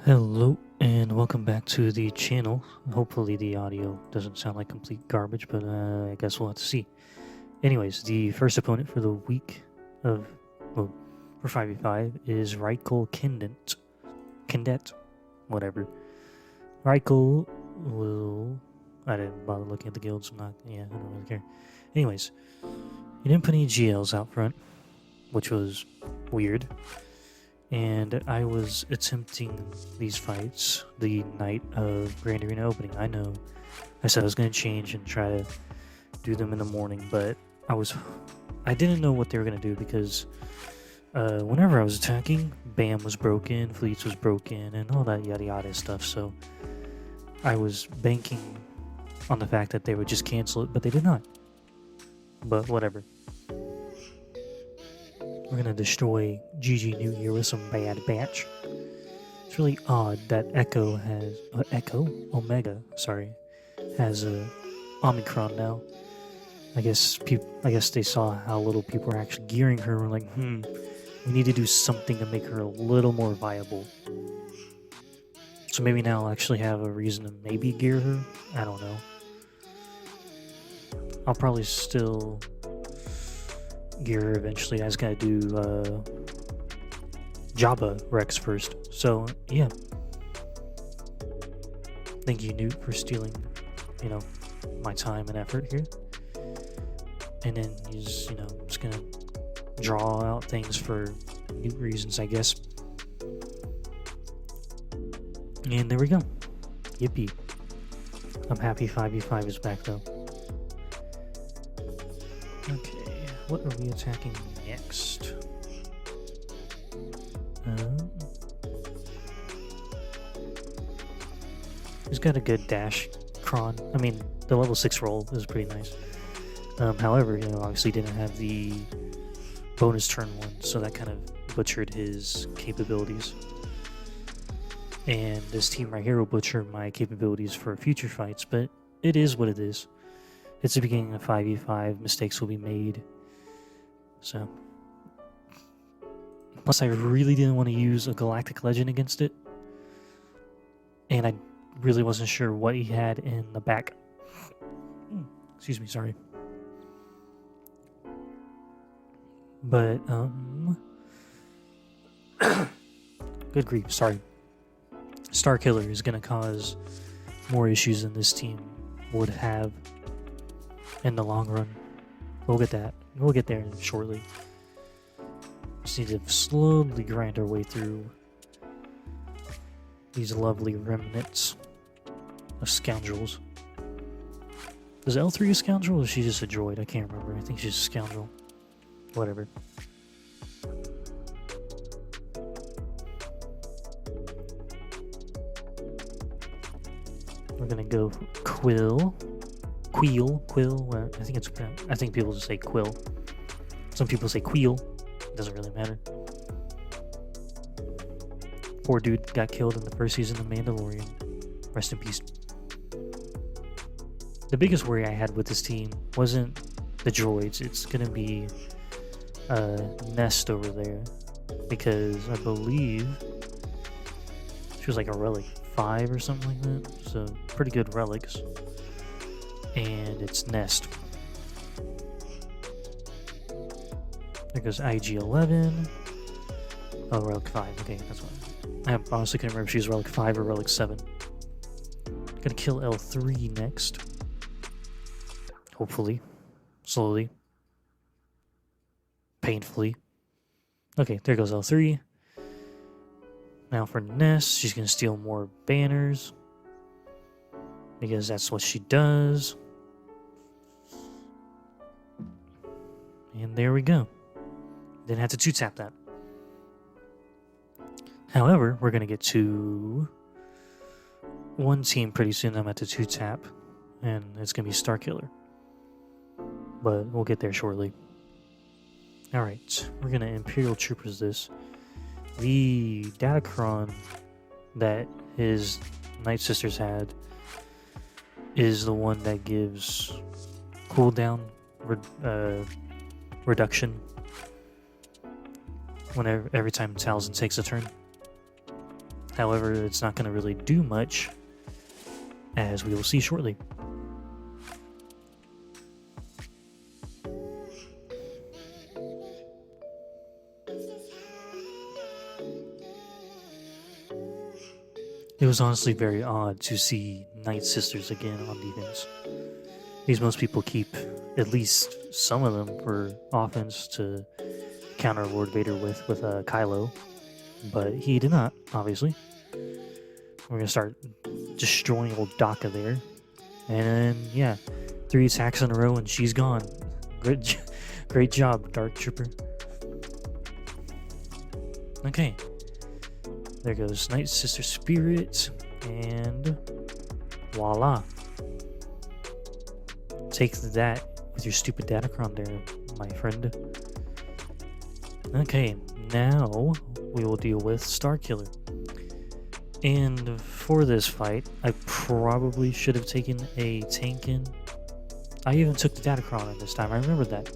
Hello and welcome back to the channel. Hopefully the audio doesn't sound like complete garbage, but I guess we'll have to see. Anyways, the first opponent for the week of, well, for 5v5 is Reichel Kindet, whatever. Reichel will, I didn't bother looking at the guilds, I don't really care. Anyways, he didn't put any GLs out front, which was weird. And I was attempting these fights the night of Grand Arena opening. I know I said I was going to change and try to do them in the morning, but I didn't know what they were going to do because whenever I was attacking, BAM was broken, Fleets was broken, and all that yada yada stuff. So I was banking on the fact that they would just cancel it, but they did not. But whatever. We're gonna destroy GG Nute here with some bad batch. It's really odd that Omega has a Omicron now. I guess they saw how little people were actually gearing her and were like, we need to do something to make her a little more viable. So maybe now I'll actually have a reason to maybe gear her. I don't know. I'll probably still gear her eventually. I just gotta do Jabba Rex first. So yeah, thank you, Nute, for stealing, my time and effort here. And then he's, just gonna draw out things for Nute reasons, I guess. And there we go. Yippee! I'm happy 5v5 is back though. Okay. What are we attacking next? He's got a good dash cron. I mean, the level 6 roll is pretty nice. However, obviously didn't have the bonus turn one, so that kind of butchered his capabilities. And this team right here will butcher my capabilities for future fights, but it is what it is. It's the beginning of 5v5, mistakes will be made. So, plus I really didn't want to use a Galactic Legend against it, and I really wasn't sure what he had in the back. Excuse me, sorry. But, good grief, sorry. Starkiller is going to cause more issues than this team would have in the long run. We'll get that. We'll get there shortly. Just need to slowly grind our way through these lovely remnants of Scoundrels. Is L3 a Scoundrel or is she just a droid? I can't remember. I think she's a Scoundrel. Whatever. We're gonna go for Quill. Well, I think people just say Quill. Some people say Queel. It doesn't really matter. Poor dude got killed in the first season of Mauldalorian. Rest in peace. The biggest worry I had with this team wasn't the droids. It's gonna be Nest over there, because I believe she was like a relic 5 or something like that. So pretty good relics. And it's Nest. There goes IG-11. Oh, Relic 5. Okay, that's one. I honestly couldn't remember if she was Relic 5 or Relic 7. Gonna kill L3 next. Hopefully. Slowly. Painfully. Okay, there goes L3. Now for Nest, she's gonna steal more banners, because that's what she does. And there we go. Didn't have to 2-tap that. However, we're going to get to one team pretty soon I'm at the 2-tap, and it's going to be Starkiller. But we'll get there shortly. Alright, we're going to Imperial Troopers this. The Datacron that his Night Sisters had is the one that gives cooldown reduction every time Talzin takes a turn. However, it's not going to really do much, as we will see shortly. It was honestly very odd to see Night Sisters again on defense. These most people keep at least some of them for offense to counter Lord Vader with Kylo, but he did not, obviously. We're going to start destroying old Daka there. And then, yeah, 3 attacks in a row and she's gone. Great job, Dark Trooper. Okay. There goes Night Sister Spirit, and voila. Take that with your stupid Datacron there, my friend. Okay, now we will deal with Starkiller. And for this fight, I probably should have taken a tank in. I even took the Datacron in this time, I remember that.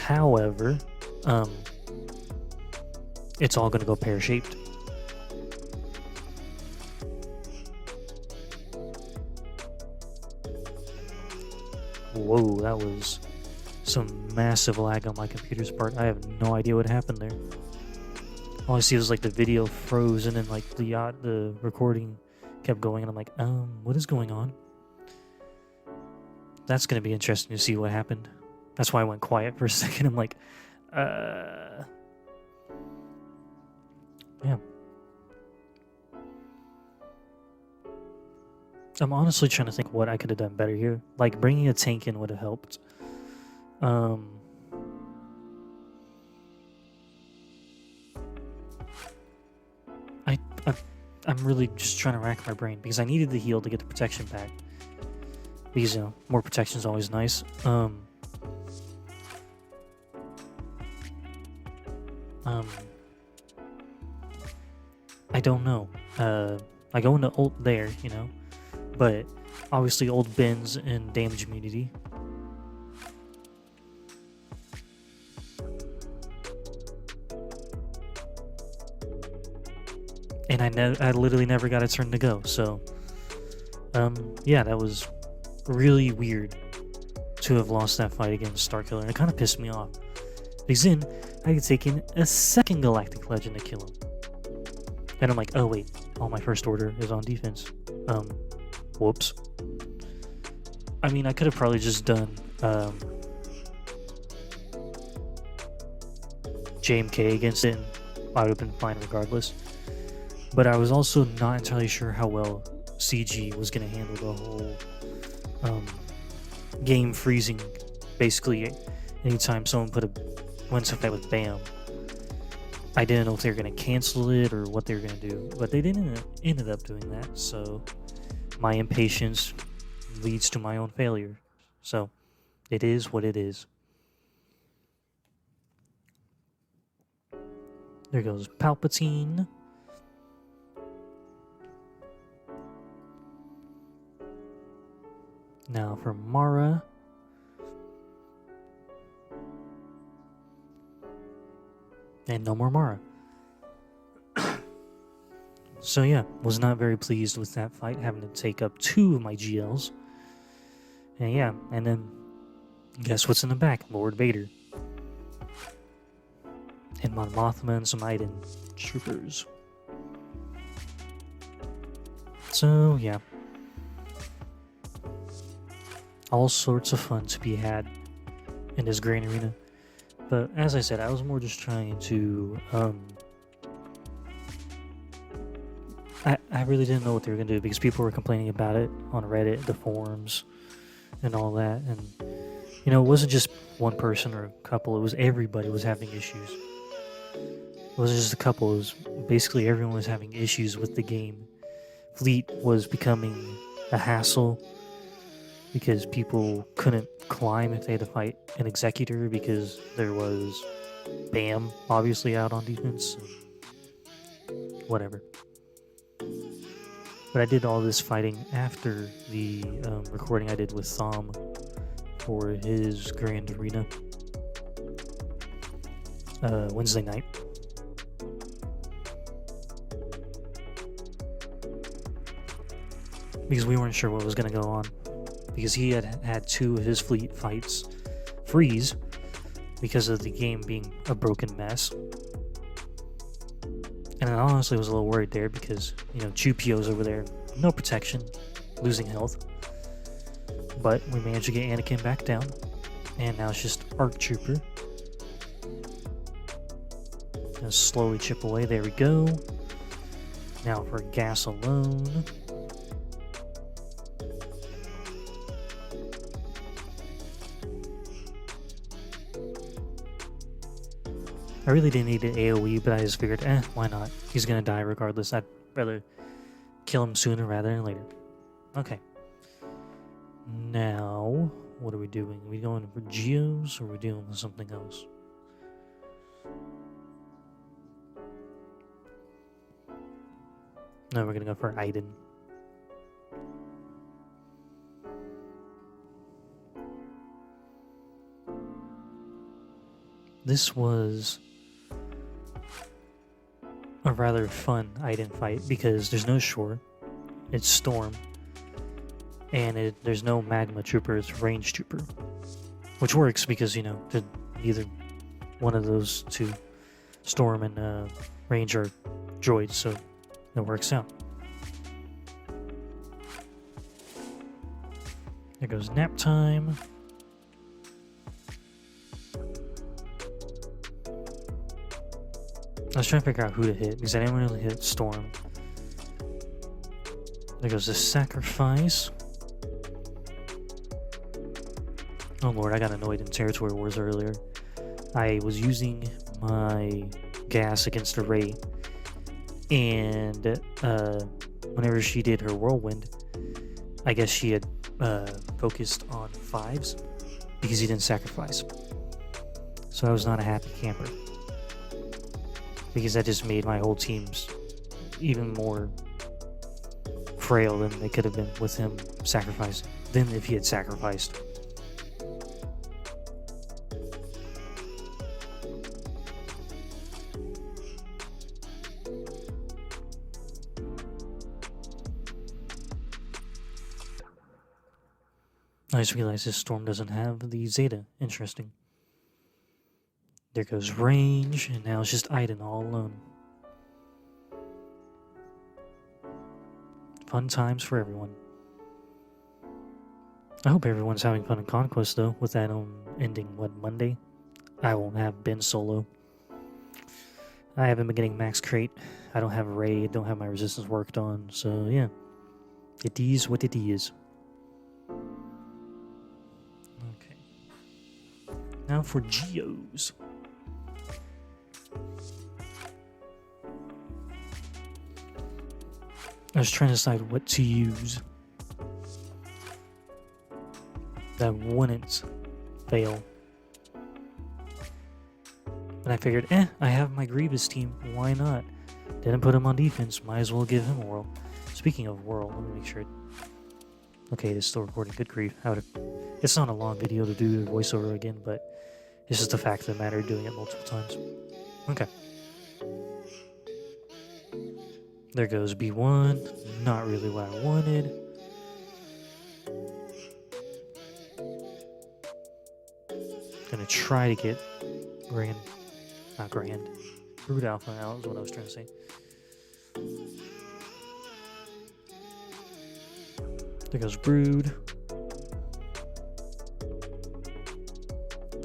However, it's all going to go pear-shaped. Whoa, that was some massive lag on my computer's part. I have no idea what happened there. All I see was like the video froze and then like the recording kept going and I'm like, what is going on? That's gonna be interesting to see what happened. That's why I went quiet for a second. I'm like, yeah. I'm honestly trying to think what I could have done better here. Like, bringing a tank in would have helped. I'm really just trying to rack my brain because I needed the heal to get the protection back. Because, you know, more protection is always nice. I don't know. I go into ult there, you know. But obviously old bends in damage immunity. And I literally never got a turn to go, so yeah, that was really weird to have lost that fight against Starkiller, and it kind of pissed me off. Because then I had taken a second Galactic Legend to kill him. And I'm like, oh wait, all my first order is on defense. Whoops. I mean, I could have probably just done JMK against it, and I would have been fine regardless. But I was also not entirely sure how well CG was going to handle the whole game freezing. Basically, anytime someone went to fight with BAM, I didn't know if they were going to cancel it or what they were going to do. But they didn't ended up doing that, so my impatience leads to my own failure. So, it is what it is. There goes Palpatine. Now for Mara. And no more Mara. So yeah, was not very pleased with that fight, having to take up 2 of my GLs. And yeah, and then guess what's in the back? Lord Vader. And Mon Mothma and some Iden troopers. So yeah. All sorts of fun to be had in this Grand Arena. But as I said, I was more just trying to I really didn't know what they were going to do because people were complaining about it on Reddit, the forums, and all that. And, you know, it wasn't just one person or a couple. It was everybody was having issues. It wasn't just a couple. It was basically everyone was having issues with the game. Fleet was becoming a hassle because people couldn't climb if they had to fight an Executor because there was BAM obviously out on defense. Whatever. But I did all this fighting after the recording I did with Thom for his Grand Arena Wednesday night. because we weren't sure what was going to go on. Because he had 2 of his fleet fights freeze because of the game being a broken mess. And I honestly was a little worried there because, you know, Chupio's over there, no protection, losing health. But we managed to get Anakin back down, and now it's just Arc Trooper. Gonna slowly chip away, there we go. Now for gas alone. I really didn't need an AoE, but I just figured, why not? He's gonna die regardless. I'd rather kill him sooner rather than later. Okay. Now, what are we doing? Are we going for Geos, or are we dealing with something else? No, we're gonna go for Iden. This was a rather fun Iden fight because there's no shore, it's storm, and there's no magma trooper, it's range trooper, which works because, you know, either one of those 2, storm and range, are droids, so it works out. There goes nap time. I was trying to figure out who to hit because I didn't really hit Storm. There goes the sacrifice. Oh lord, I got annoyed in Territory Wars earlier. I was using my gas against a Rey, and whenever she did her whirlwind, I guess she had focused on 5s because he didn't sacrifice. So I was not a happy camper, because that just made my whole teams even more frail than they could have been with him sacrificing, than if he had sacrificed. I just realized this storm doesn't have the Zeta. Interesting. There goes range, and now it's just Iden all alone. Fun times for everyone. I hope everyone's having fun in Conquest, though, with that ending, what, Monday? I won't have been solo. I haven't been getting max crate. I don't have raid, don't have my resistance worked on, so yeah. It is what it is. Okay. Now for Geos. I was trying to decide what to use that wouldn't fail. And I figured, I have my Grievous team, why not? Didn't put him on defense, might as well give him a whirl. Speaking of whirl, let me make sure. Okay, it is still recording, good grief. It's not a long video to do the voiceover again, but it's just the fact of the matter, doing it multiple times. Okay. There goes B1, not really what I wanted. Gonna try to get Brood Alpha out is what I was trying to say. There goes Brood.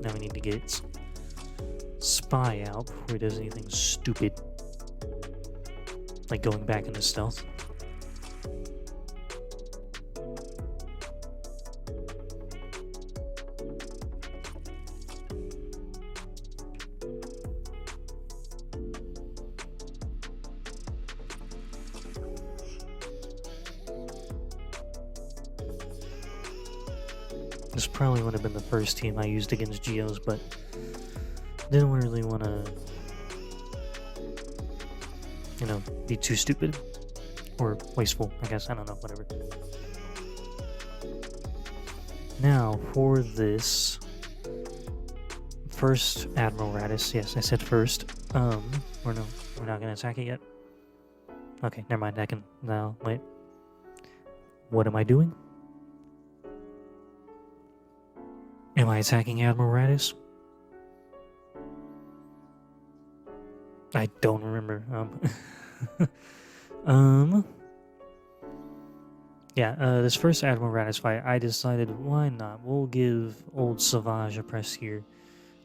Now we need to get Spy out before he does anything stupid. Like going back into stealth. This probably would have been the first team I used against Geos, but didn't really want to, you know, be too stupid or wasteful, I guess. I don't know, whatever. Now for this first Admiral Raddus. Yes, I said first. We're not gonna attack it yet. Okay, never mind. I can now wait. What am I doing? Am I attacking Admiral Raddus? I don't remember. Yeah, this first Admiral Raddus fight, I decided, why not? We'll give old Savage Press here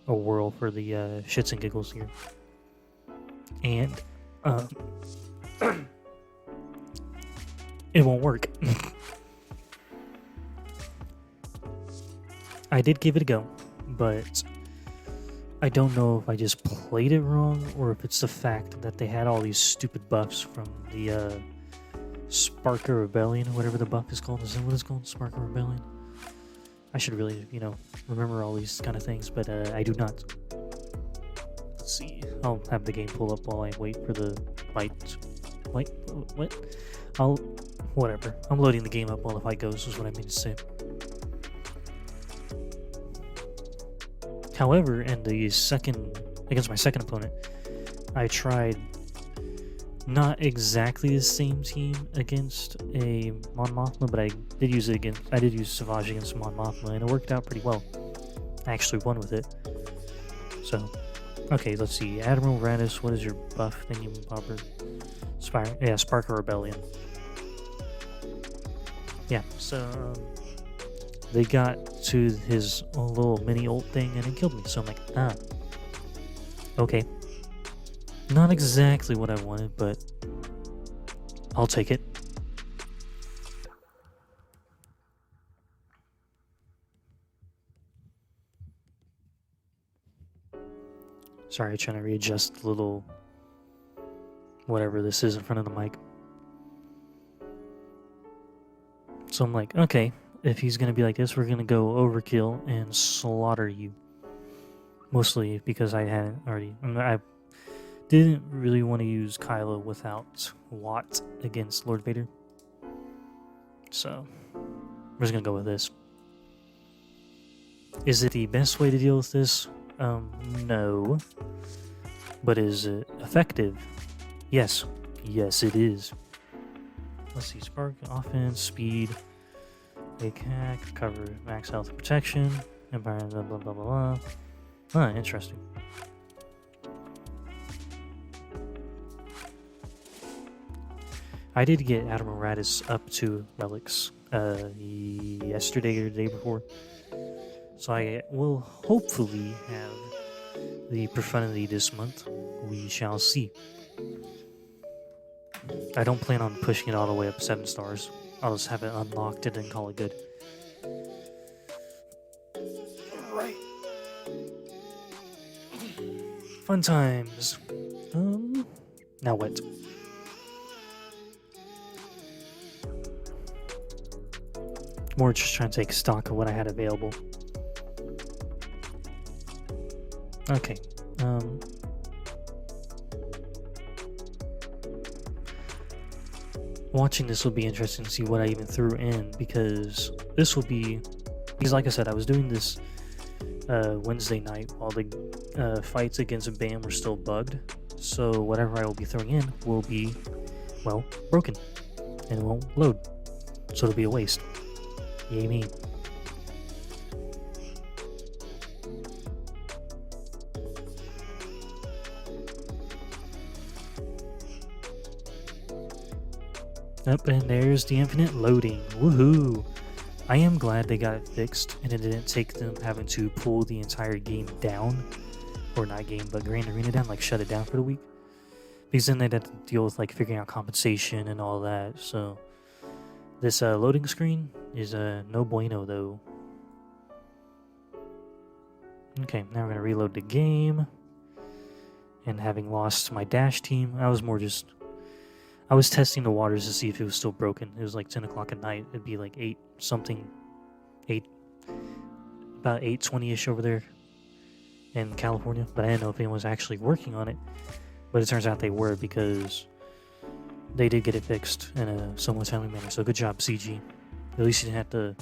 a whirl for the shits and giggles here. And, it won't work. I did give it a go, but I don't know if I just played it wrong or if it's the fact that they had all these stupid buffs from the Sparker Rebellion, whatever the buff is called. Is that what it's called? Sparker Rebellion? I should really, remember all these kind of things, but I do not. Let's see. I'll have the game pull up while I wait for the fight. Wait, what? Whatever. I'm loading the game up while the fight goes, is what I mean to say. However, in the against my second opponent, I tried not exactly the same team against a Mon Mothma, but I did use Savage against Mon Mothma, and it worked out pretty well. I actually won with it. So, okay, let's see. Admiral Raddus, what is your buff thingy bobber? Sparker Rebellion. Yeah, so they got to his little mini ult thing and it killed me. So I'm like, okay. Not exactly what I wanted, but I'll take it. Sorry, trying to readjust the little whatever this is in front of the mic. So I'm like, okay, if he's going to be like this, we're going to go overkill and slaughter you. Mostly because I didn't really want to use Kylo without Watt against Lord Vader. So, we're just going to go with this. Is it the best way to deal with this? No. But is it effective? Yes. Yes, it is. Let's see, Spark, offense, speed, GAC, cover, max health and protection, empire, blah, blah, blah, blah, blah. Interesting. I did get Admiral Raddus up to relics yesterday or the day before, so I will hopefully have the profundity this month. We shall see. I don't plan on pushing it all the way up 7 stars. I'll just have it unlocked and then call it good. Alright. Fun times. Now what? More just trying to take stock of what I had available. Okay. Watching this will be interesting to see what I even threw in, because like I said, I was doing this Wednesday night while the fights against BAM were still bugged, so whatever I will be throwing in will be, well, broken, and it won't load, so it'll be a waste. Yay me. Up, and there's the infinite loading. Woohoo! I am glad they got it fixed and it didn't take them having to pull the entire game down. Or not game, but Grand Arena down, like shut it down for the week. Because then they'd have to deal with like figuring out compensation and all that. So this loading screen is no bueno though. Okay, now we're going to reload the game. And having lost my dash team, I was testing the waters to see if it was still broken. It was like 10 o'clock at night. It'd be like about 8:20ish over there in California. But I didn't know if anyone was actually working on it. But it turns out they were, because they did get it fixed in a somewhat timely manner. So good job, CG. At least you didn't have to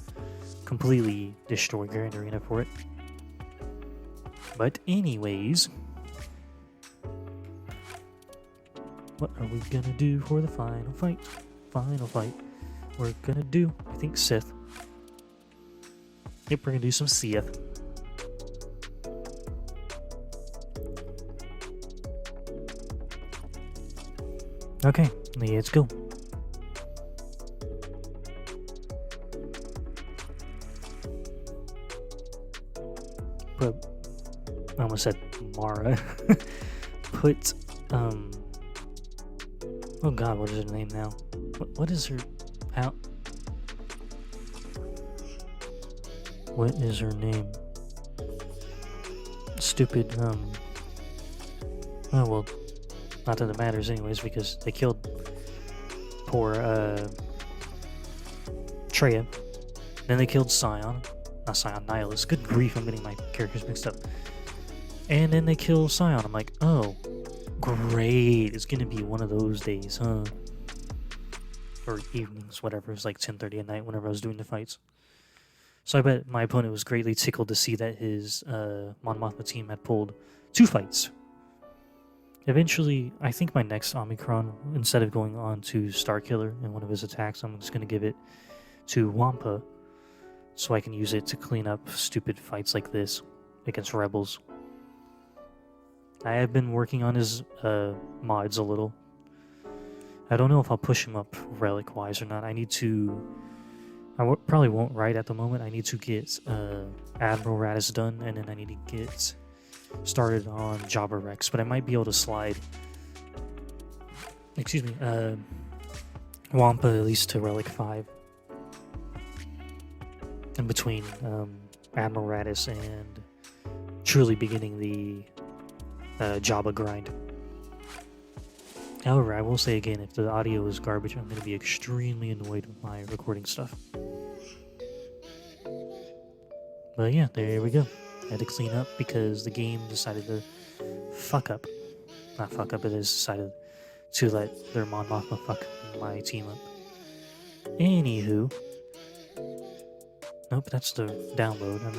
completely destroy Grand Arena for it. But anyways, what are we gonna do for the final fight? Final fight. we're gonna do, I think, Sith. Yep, we're gonna do some Sith. Okay, let's go. But I almost said Mara. Put oh god, what is her name now? What is her how? What is her name? Stupid oh well, not that it matters anyways, because they killed poor Treya. Then they killed Scion. Not Scion, Nihilus. Good grief, I'm getting my characters mixed up. And then they kill Scion. I'm like, oh, great. It's gonna be one of those days, huh? Or evenings, whatever. It was like 10:30 at night whenever I was doing the fights. So I bet my opponent was greatly tickled to see that his Mon Mothma team had pulled 2 fights. Eventually, I think my next Omicron, instead of going on to Starkiller in one of his attacks, I'm just going to give it to Wampa, so I can use it to clean up stupid fights like this against rebels. I have been working on his mods a little. I don't know if I'll push him up relic-wise or not. I need to... probably won't right at the moment. I need to get Admiral Raddus done, and then I need to get started on Jabba Rex, but I might be able to slide, excuse me, Wampa at least to Relic 5 in between Admiral Raddus and truly beginning the Jabba grind. However, I will say again, if the audio is garbage, I'm going to be extremely annoyed with my recording stuff. But yeah, there we go. I had to clean up because the game decided to fuck up. Not fuck up, it has decided to let their Mon Mothma fuck my team up. Anywho. Nope, that's the download. I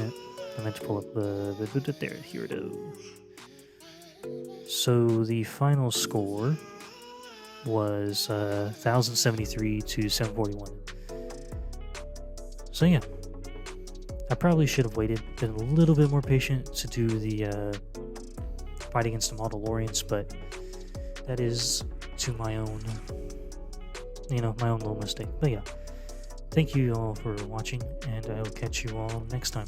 meant to pull up the there, here it is. So the final score was 1,073 to 741. So yeah. I probably should have waited, been a little bit more patient to do the fight against the Mauldalorians, but that is to my own, my own little mistake. But yeah, thank you all for watching, and I will catch you all next time.